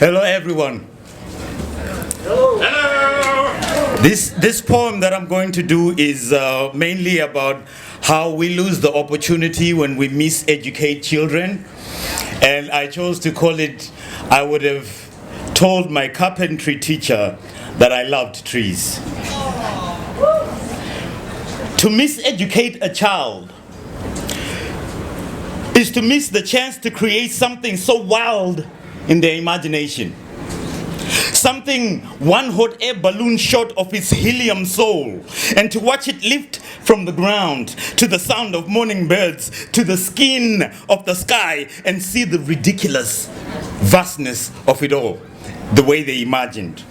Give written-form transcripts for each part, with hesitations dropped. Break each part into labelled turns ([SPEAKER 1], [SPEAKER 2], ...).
[SPEAKER 1] Hello, everyone.
[SPEAKER 2] Hello.
[SPEAKER 1] This poem that I'm going to do is mainly about how we lose the opportunity when we miseducate children. And I chose to call it, I would have told my carpentry teacher that I loved trees. To miseducate a child is to miss the chance to create something so wild in their imagination. Something one hot air balloon short of its helium soul, and to watch it lift from the ground to the sound of morning birds, to the skin of the sky, and see the ridiculous vastness of it all, the way they imagined.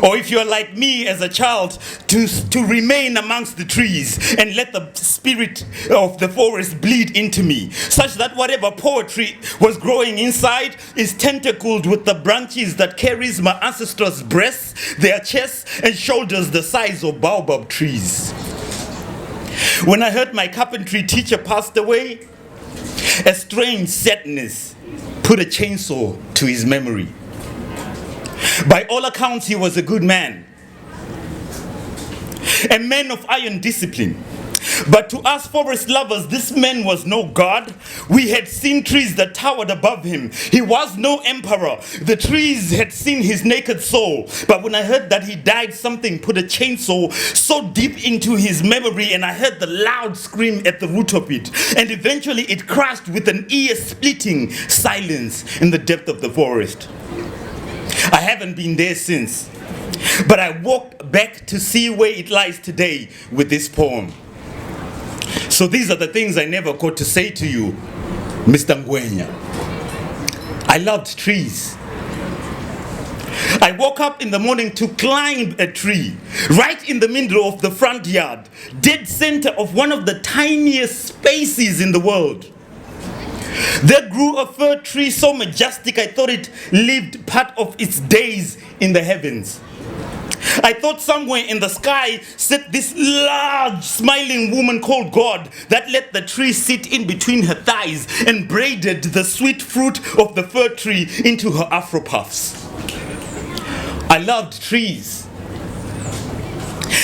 [SPEAKER 1] Or if you're like me as a child, to remain amongst the trees and let the spirit of the forest bleed into me, such that whatever poetry was growing inside is tentacled with the branches that carries my ancestors' breasts, their chests and shoulders the size of baobab trees. When I heard my carpentry teacher passed away, a strange sadness put a chainsaw to his memory. By all accounts, he was a good man, a man of iron discipline. But to us forest lovers, this man was no god. We had seen trees that towered above him. He was no emperor. The trees had seen his naked soul. But when I heard that he died, something put a chainsaw so deep into his memory, and I heard the loud scream at the root of it. And eventually it crashed with an ear-splitting silence in the depth of the forest. I haven't been there since, but I walked back to see where it lies today with this poem. So these are the things I never got to say to you, Mr. Ngwenya. I loved trees. I woke up in the morning to climb a tree, right in the middle of the front yard, dead center of one of the tiniest spaces in the world. There grew a fir tree so majestic I thought it lived part of its days in the heavens. I thought somewhere in the sky sat this large smiling woman called God that let the tree sit in between her thighs and braided the sweet fruit of the fir tree into her afro puffs. I loved trees.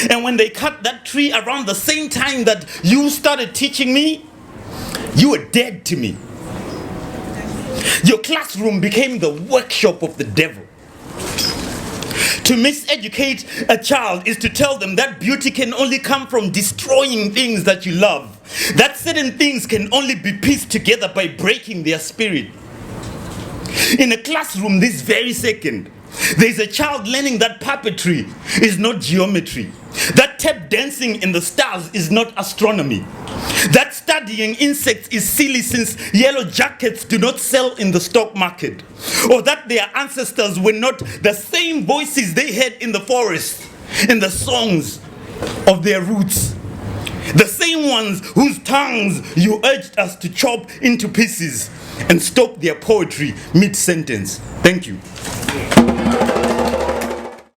[SPEAKER 1] And when they cut that tree around the same time that you started teaching me, you were dead to me. Your classroom became the workshop of the devil. To miseducate a child is to tell them that beauty can only come from destroying things that you love. That certain things can only be pieced together by breaking their spirit. In a classroom this very second, there's a child learning that puppetry is not geometry. That tap dancing in the stars is not astronomy. That studying insects is silly since yellow jackets do not sell in the stock market. Or that their ancestors were not the same voices they had in the forest, in the songs of their roots. The same ones whose tongues you urged us to chop into pieces and stop their poetry mid-sentence. Thank you.